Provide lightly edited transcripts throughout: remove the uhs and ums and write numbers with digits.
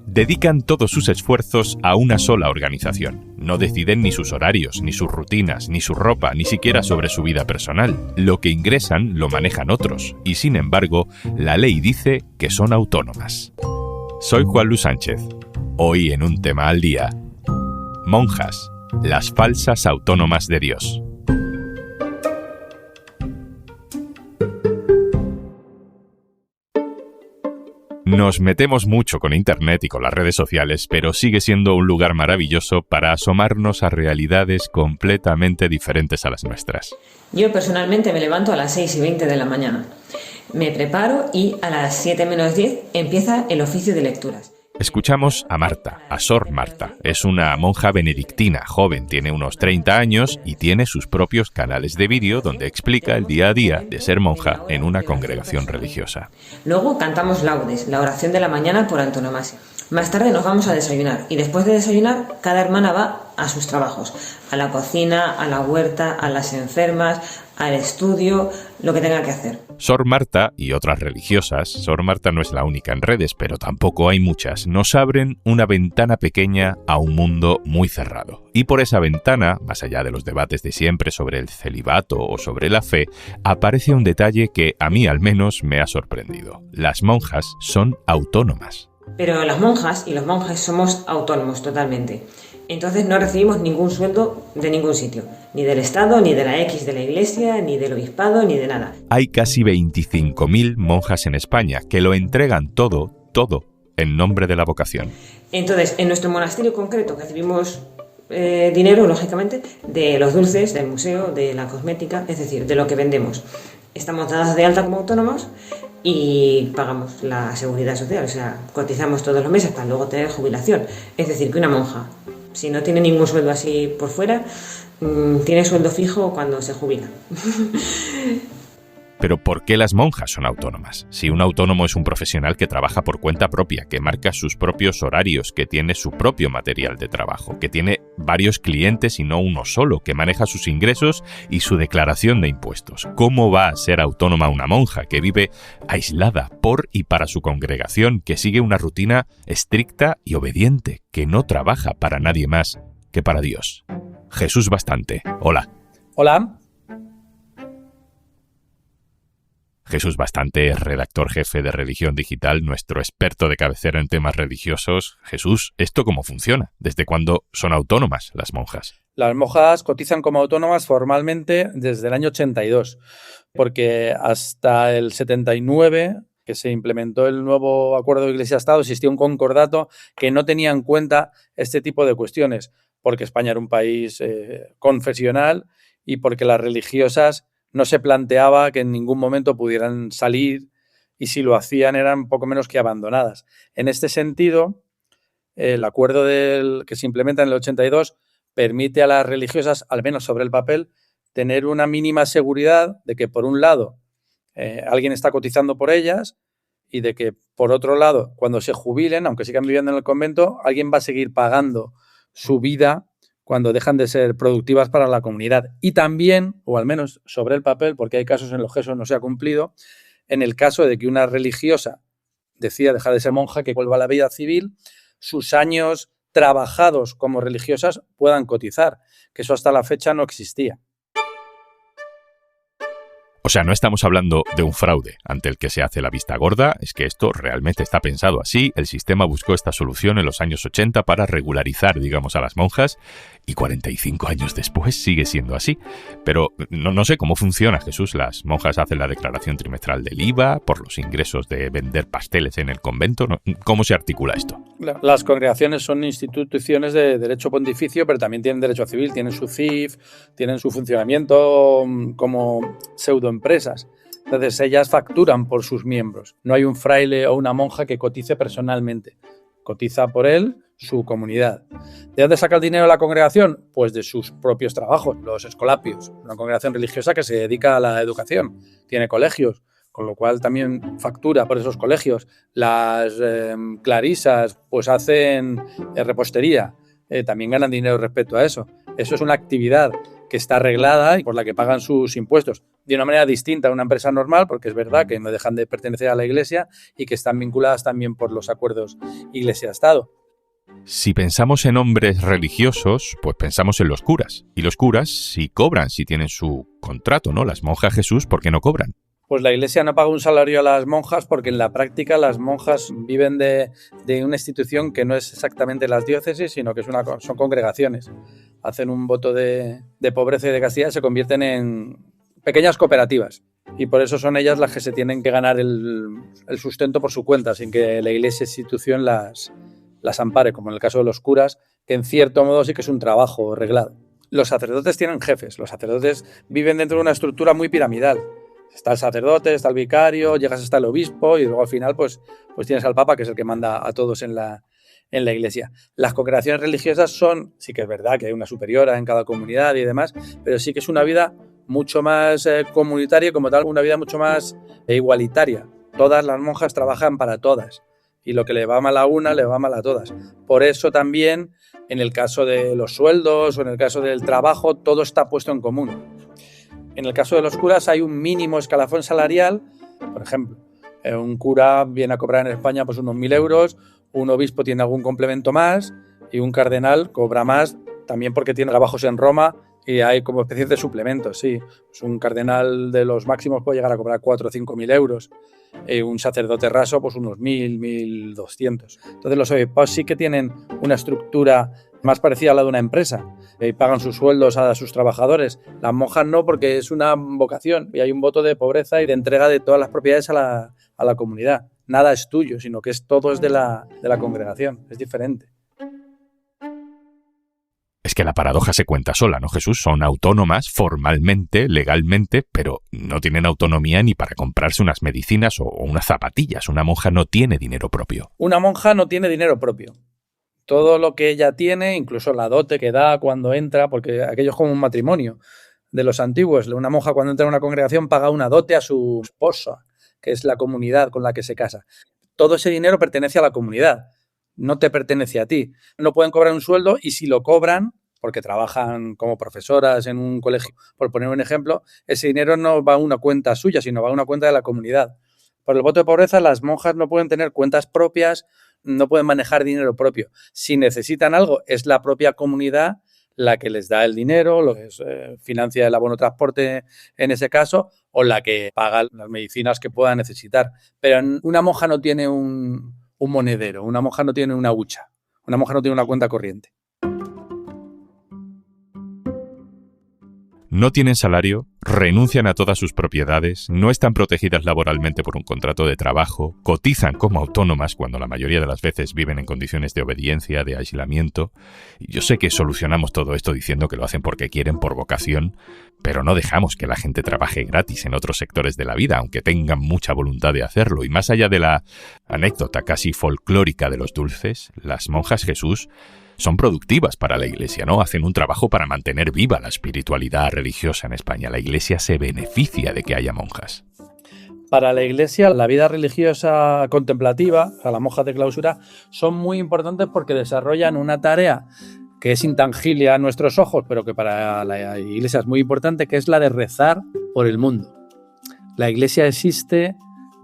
Dedican todos sus esfuerzos a una sola organización. No deciden ni sus horarios, ni sus rutinas, ni su ropa, ni siquiera sobre su vida personal. Lo que ingresan lo manejan otros, y sin embargo, la ley dice que son autónomas. Soy Juan Luis Sánchez. Hoy en Un Tema al Día. Monjas, las falsas autónomas de Dios. Nos metemos mucho con Internet y con las redes sociales, pero sigue siendo un lugar maravilloso para asomarnos a realidades completamente diferentes a las nuestras. Yo personalmente me levanto a las 6:20 de la mañana. Me preparo y a las 7 menos 10 empieza el oficio de lecturas. Escuchamos a Marta, a Sor Marta. Es una monja benedictina, joven, tiene unos 30 años y tiene sus propios canales de vídeo donde explica el día a día de ser monja en una congregación religiosa. Luego cantamos laudes, la oración de la mañana por antonomasia. Más tarde nos vamos a desayunar y después de desayunar cada hermana va a sus trabajos, a la cocina, a la huerta, a las enfermas, al estudio, lo que tenga que hacer. Sor Marta y otras religiosas, Sor Marta no es la única en redes, pero tampoco hay muchas, nos abren una ventana pequeña a un mundo muy cerrado. Y por esa ventana, más allá de los debates de siempre sobre el celibato o sobre la fe, aparece un detalle que a mí al menos me ha sorprendido. Las monjas son autónomas. Pero las monjas y los monjes somos autónomos totalmente. Entonces no recibimos ningún sueldo de ningún sitio, ni del Estado, ni de la X de la Iglesia, ni del obispado, ni de nada. Hay casi 25.000 monjas en España que lo entregan todo, en nombre de la vocación. Entonces, en nuestro monasterio concreto recibimos dinero, lógicamente, de los dulces, del museo, de la cosmética, es decir, de lo que vendemos. Estamos dadas de alta como autónomos y pagamos la seguridad social, o sea, cotizamos todos los meses para luego tener jubilación. Es decir, que una monja, si no tiene ningún sueldo así por fuera, tiene sueldo fijo cuando se jubila. Pero ¿por qué las monjas son autónomas? Si un autónomo es un profesional que trabaja por cuenta propia, que marca sus propios horarios, que tiene su propio material de trabajo, que tiene varios clientes y no uno solo, que maneja sus ingresos y su declaración de impuestos. ¿Cómo va a ser autónoma una monja que vive aislada por y para su congregación, que sigue una rutina estricta y obediente, que no trabaja para nadie más que para Dios? Jesús Bastante. Hola. Hola. Jesús Bastante es redactor jefe de Religión Digital, nuestro experto de cabecera en temas religiosos. Jesús, ¿esto cómo funciona? ¿Desde cuándo son autónomas las monjas? Las monjas cotizan como autónomas formalmente desde el año 82, porque hasta el 79, que se implementó el nuevo acuerdo de Iglesia-Estado, existía un concordato que no tenía en cuenta este tipo de cuestiones, porque España era un país confesional y porque las religiosas no se planteaba que en ningún momento pudieran salir y si lo hacían eran poco menos que abandonadas. En este sentido, el acuerdo que se implementa en el 82 permite a las religiosas, al menos sobre el papel, tener una mínima seguridad de que, por un lado, alguien está cotizando por ellas y de que, por otro lado, cuando se jubilen, aunque sigan viviendo en el convento, alguien va a seguir pagando su vida cuando dejan de ser productivas para la comunidad. Y también, o al menos sobre el papel, porque hay casos en los que eso no se ha cumplido, en el caso de que una religiosa decida dejar de ser monja, que vuelva a la vida civil, sus años trabajados como religiosas puedan cotizar, que eso hasta la fecha no existía. O sea, no estamos hablando de un fraude ante el que se hace la vista gorda, es que esto realmente está pensado así. El sistema buscó esta solución en los años 80 para regularizar, digamos, a las monjas y 45 años después sigue siendo así. Pero no sé cómo funciona, Jesús. Las monjas hacen la declaración trimestral del IVA por los ingresos de vender pasteles en el convento. ¿Cómo se articula esto? Las congregaciones son instituciones de derecho pontificio, pero también tienen derecho civil, tienen su CIF, tienen su funcionamiento como pseudoempresas. Entonces ellas facturan por sus miembros. No hay un fraile o una monja que cotice personalmente. Cotiza por él su comunidad. ¿De dónde saca el dinero la congregación? Pues de sus propios trabajos, los escolapios, una congregación religiosa que se dedica a la educación, tiene colegios, con lo cual también factura por esos colegios. Las clarisas pues hacen repostería, también ganan dinero respecto a eso. Eso es una actividad que está arreglada y por la que pagan sus impuestos de una manera distinta a una empresa normal, porque es verdad que no dejan de pertenecer a la Iglesia y que están vinculadas también por los acuerdos Iglesia-Estado. Si pensamos en hombres religiosos, pues pensamos en los curas. Y los curas sí cobran, si tienen su contrato, ¿no? Las monjas, Jesús, ¿por qué no cobran? Pues la Iglesia no paga un salario a las monjas porque en la práctica las monjas viven de una institución que no es exactamente las diócesis, sino que son congregaciones. Hacen un voto de pobreza y de castidad y se convierten en pequeñas cooperativas. Y por eso son ellas las que se tienen que ganar el sustento por su cuenta, sin que la Iglesia institución las ampare, como en el caso de los curas, que en cierto modo sí que es un trabajo reglado. Los sacerdotes tienen jefes. Los sacerdotes viven dentro de una estructura muy piramidal. Está el sacerdote, está el vicario, llegas hasta el obispo y luego al final pues tienes al papa, que es el que manda a todos en la Iglesia. Las congregaciones religiosas sí que es verdad que hay una superiora en cada comunidad y demás, pero sí que es una vida mucho más comunitaria y como tal una vida mucho más igualitaria. Todas las monjas trabajan para todas y lo que le va mal a una le va mal a todas. Por eso también en el caso de los sueldos o en el caso del trabajo todo está puesto en común. En el caso de los curas hay un mínimo escalafón salarial. Por ejemplo, un cura viene a cobrar en España pues unos 1.000 euros, un obispo tiene algún complemento más y un cardenal cobra más también porque tiene trabajos en Roma y hay como especies de suplementos. Sí, pues un cardenal de los máximos puede llegar a cobrar 4 o 5.000 euros. Un sacerdote raso pues unos 1.000, 1.200. Entonces los obispos sí que tienen una estructura más parecida a la de una empresa. Pagan sus sueldos a sus trabajadores. Las monjas no, porque es una vocación y hay un voto de pobreza y de entrega de todas las propiedades a la comunidad. Nada es tuyo, sino que todo es de la congregación. Es diferente. Es que la paradoja se cuenta sola, ¿no, Jesús? Son autónomas formalmente, legalmente, pero no tienen autonomía ni para comprarse unas medicinas o unas zapatillas. Una monja no tiene dinero propio. Una monja no tiene dinero propio. Todo lo que ella tiene, incluso la dote que da cuando entra, porque aquello es como un matrimonio de los antiguos. Una monja cuando entra en una congregación paga una dote a su esposa, que es la comunidad con la que se casa. Todo ese dinero pertenece a la comunidad, no te pertenece a ti. No pueden cobrar un sueldo y si lo cobran, porque trabajan como profesoras en un colegio, por poner un ejemplo, ese dinero no va a una cuenta suya, sino va a una cuenta de la comunidad. Por el voto de pobreza, las monjas no pueden tener cuentas propias, no pueden manejar dinero propio. Si necesitan algo, es la propia comunidad la que les da el dinero, lo que financia el abono transporte en ese caso, o la que paga las medicinas que pueda necesitar. Pero una monja no tiene un monedero, una monja no tiene una hucha, una monja no tiene una cuenta corriente. No tienen salario, renuncian a todas sus propiedades, no están protegidas laboralmente por un contrato de trabajo, cotizan como autónomas cuando la mayoría de las veces viven en condiciones de obediencia, de aislamiento. Yo sé que solucionamos todo esto diciendo que lo hacen porque quieren, por vocación, pero no dejamos que la gente trabaje gratis en otros sectores de la vida, aunque tengan mucha voluntad de hacerlo. Y más allá de la anécdota casi folclórica de los dulces, las monjas Jesús son productivas para la Iglesia, ¿no? Hacen un trabajo para mantener viva la espiritualidad religiosa en España. La Iglesia se beneficia de que haya monjas. Para la Iglesia, la vida religiosa contemplativa, o sea, las monjas de clausura, son muy importantes porque desarrollan una tarea que es intangible a nuestros ojos, pero que para la Iglesia es muy importante, que es la de rezar por el mundo. La Iglesia existe,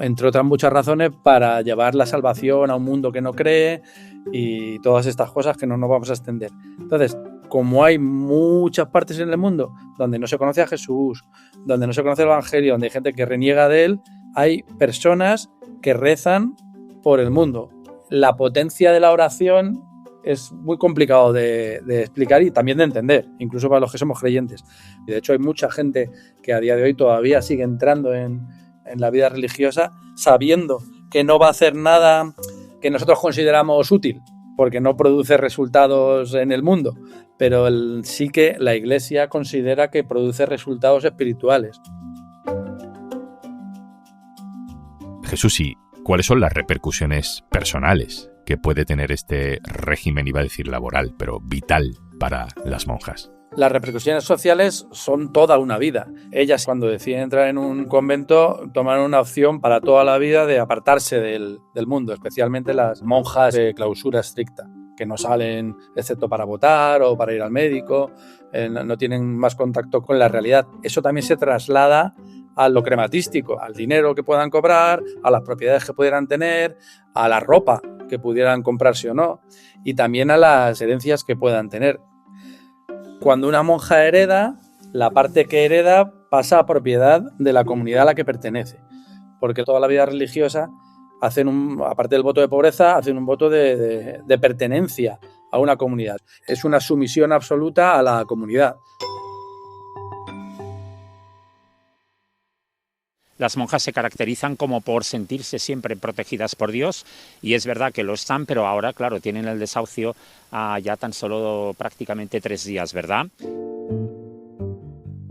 entre otras muchas razones, para llevar la salvación a un mundo que no cree y todas estas cosas que no nos vamos a extender. Entonces, como hay muchas partes en el mundo donde no se conoce a Jesús, donde no se conoce el Evangelio, donde hay gente que reniega de él, hay personas que rezan por el mundo. La potencia de la oración es muy complicado de explicar y también de entender, incluso para los que somos creyentes. Y de hecho hay mucha gente que a día de hoy todavía sigue entrando en la vida religiosa sabiendo que no va a hacer nada que nosotros consideramos útil, porque no produce resultados en el mundo, pero sí que la Iglesia considera que produce resultados espirituales. Jesús, ¿y cuáles son las repercusiones personales que puede tener este régimen, iba a decir laboral, pero vital para las monjas? Las repercusiones sociales son toda una vida. Ellas, cuando deciden entrar en un convento, toman una opción para toda la vida de apartarse del mundo, especialmente las monjas de clausura estricta. que no salen excepto para votar o para ir al médico, no tienen más contacto con la realidad. Eso también se traslada a lo crematístico, al dinero que puedan cobrar, a las propiedades que pudieran tener, a la ropa que pudieran comprarse o no, y también a las herencias que puedan tener. Cuando una monja hereda, la parte que hereda pasa a propiedad de la comunidad a la que pertenece, porque toda la vida religiosa aparte del voto de pobreza, hacen un voto de pertenencia a una comunidad. Es una sumisión absoluta a la comunidad. Las monjas se caracterizan como por sentirse siempre protegidas por Dios, y es verdad que lo están, pero ahora, claro, tienen el desahucio ya tan solo prácticamente 3 días, ¿verdad?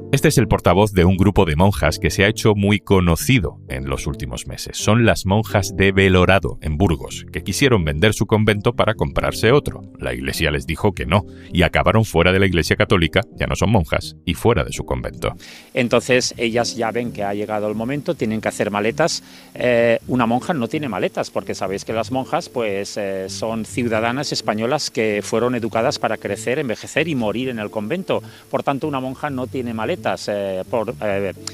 Este es el portavoz de un grupo de monjas que se ha hecho muy conocido en los últimos meses. Son las monjas de Belorado, en Burgos, que quisieron vender su convento para comprarse otro. La Iglesia les dijo que no, y acabaron fuera de la Iglesia católica, ya no son monjas, y fuera de su convento. Entonces ellas ya ven que ha llegado el momento, tienen que hacer maletas. Una monja no tiene maletas, porque sabéis que las monjas pues, son ciudadanas españolas que fueron educadas para crecer, envejecer y morir en el convento. Por tanto, una monja no tiene maletas.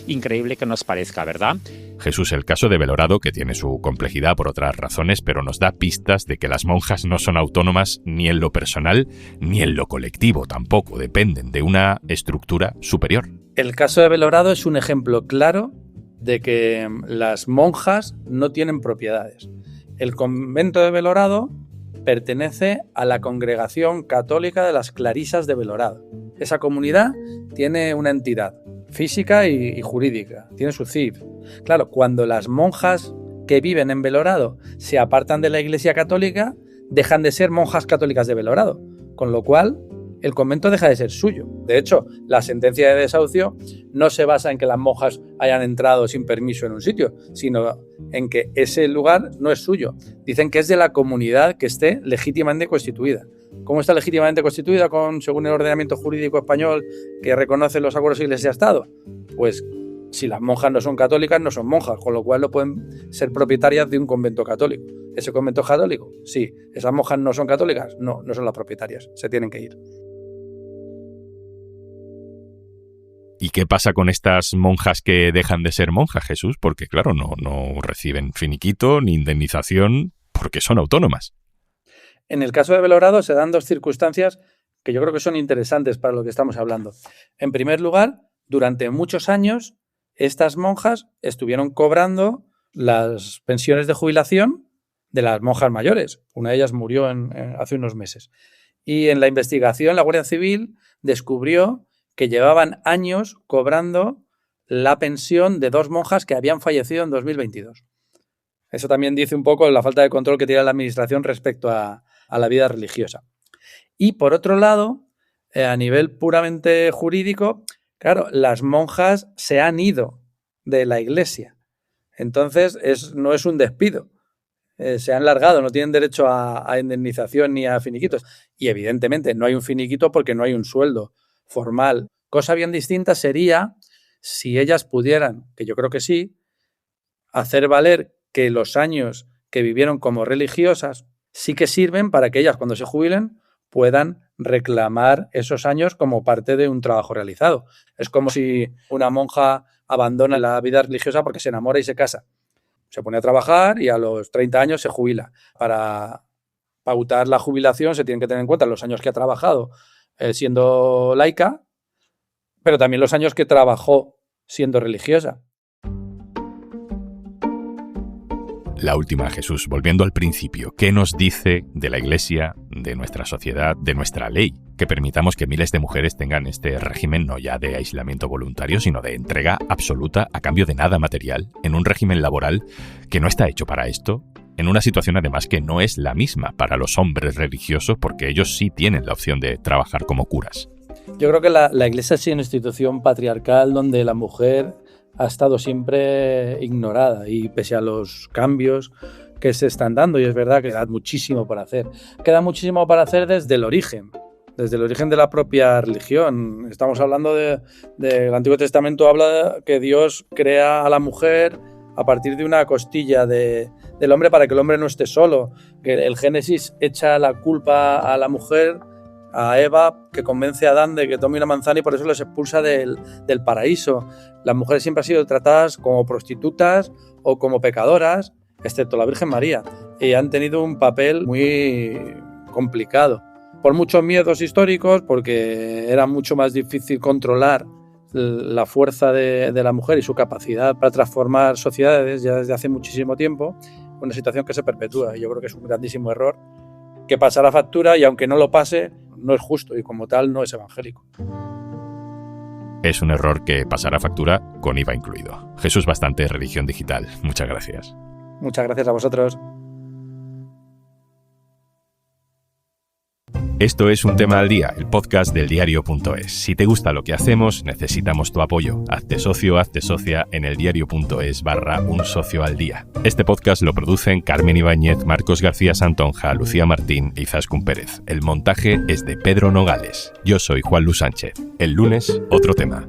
Increíble que nos parezca, ¿verdad? Jesús, el caso de Belorado, que tiene su complejidad por otras razones, pero nos da pistas de que las monjas no son autónomas ni en lo personal ni en lo colectivo tampoco, dependen de una estructura superior. El caso de Belorado es un ejemplo claro de que las monjas no tienen propiedades. El convento de Belorado pertenece a la Congregación Católica de las Clarisas de Belorado. Esa comunidad tiene una entidad física y jurídica, tiene su CIF. Claro, cuando las monjas que viven en Belorado se apartan de la Iglesia Católica, dejan de ser monjas católicas de Belorado, con lo cual el convento deja de ser suyo. De hecho, la sentencia de desahucio no se basa en que las monjas hayan entrado sin permiso en un sitio, sino en que ese lugar no es suyo. Dicen que es de la comunidad que esté legítimamente constituida. ¿Cómo está legítimamente constituida según el ordenamiento jurídico español que reconoce los acuerdos Iglesia-Estado? Pues si las monjas no son católicas, no son monjas, con lo cual no pueden ser propietarias de un convento católico. ¿Ese convento es católico? Sí. ¿Esas monjas no son católicas? No, no son las propietarias, se tienen que ir. ¿Y qué pasa con estas monjas que dejan de ser monjas, Jesús? Porque, claro, no reciben finiquito ni indemnización porque son autónomas. En el caso de Belorado se dan 2 circunstancias que yo creo que son interesantes para lo que estamos hablando. En primer lugar, durante muchos años, estas monjas estuvieron cobrando las pensiones de jubilación de las monjas mayores. Una de ellas murió hace unos meses. Y en la investigación, la Guardia Civil descubrió que llevaban años cobrando la pensión de 2 monjas que habían fallecido en 2022. Eso también dice un poco la falta de control que tiene la administración respecto a la vida religiosa. Y por otro lado, a nivel puramente jurídico, claro, las monjas se han ido de la Iglesia. Entonces no es un despido. Se han largado, no tienen derecho a indemnización ni a finiquitos. Y evidentemente no hay un finiquito porque no hay un sueldo formal. Cosa bien distinta sería si ellas pudieran, que yo creo que sí, hacer valer que los años que vivieron como religiosas sí que sirven para que ellas cuando se jubilen puedan reclamar esos años como parte de un trabajo realizado. Es como si una monja abandona la vida religiosa porque se enamora y se casa. Se pone a trabajar y a los 30 años se jubila. Para pautar la jubilación se tienen que tener en cuenta los años que ha trabajado siendo laica, pero también los años que trabajó siendo religiosa. La última, Jesús, volviendo al principio, ¿qué nos dice de la Iglesia, de nuestra sociedad, de nuestra ley? Que permitamos que miles de mujeres tengan este régimen no ya de aislamiento voluntario, sino de entrega absoluta a cambio de nada material, en un régimen laboral que no está hecho para esto, en una situación además que no es la misma para los hombres religiosos, porque ellos sí tienen la opción de trabajar como curas. Yo creo que la Iglesia es una institución patriarcal donde la mujer ha estado siempre ignorada y pese a los cambios que se están dando, y es verdad que queda muchísimo para hacer. Queda muchísimo para hacer desde el origen de la propia religión. Estamos hablando del Antiguo Testamento, habla que Dios crea a la mujer a partir de una costilla de del hombre para que el hombre no esté solo. Que el Génesis echa la culpa a la mujer, a Eva, que convence a Adán de que tome una manzana y por eso les expulsa del paraíso. Las mujeres siempre han sido tratadas como prostitutas o como pecadoras, excepto la Virgen María, y han tenido un papel muy complicado. Por muchos miedos históricos, porque era mucho más difícil controlar la fuerza de la mujer y su capacidad para transformar sociedades ya desde hace muchísimo tiempo, una situación que se perpetúa. Y yo creo que es un grandísimo error que pasará factura, y aunque no lo pase, no es justo y como tal no es evangélico. Es un error que pasará factura con IVA incluido. Jesús Bastante, Religión Digital. Muchas gracias. Muchas gracias a vosotros. Esto es Un Tema al Día, el podcast del diario.es. Si te gusta lo que hacemos, necesitamos tu apoyo. Hazte socio, hazte socia en eldiario.es/Un Socio al Día. Este podcast lo producen Carmen Ibáñez, Marcos García Santonja, Lucía Martín e Izaskun Pérez. El montaje es de Pedro Nogales. Yo soy Juan Luis Sánchez. El lunes, otro tema.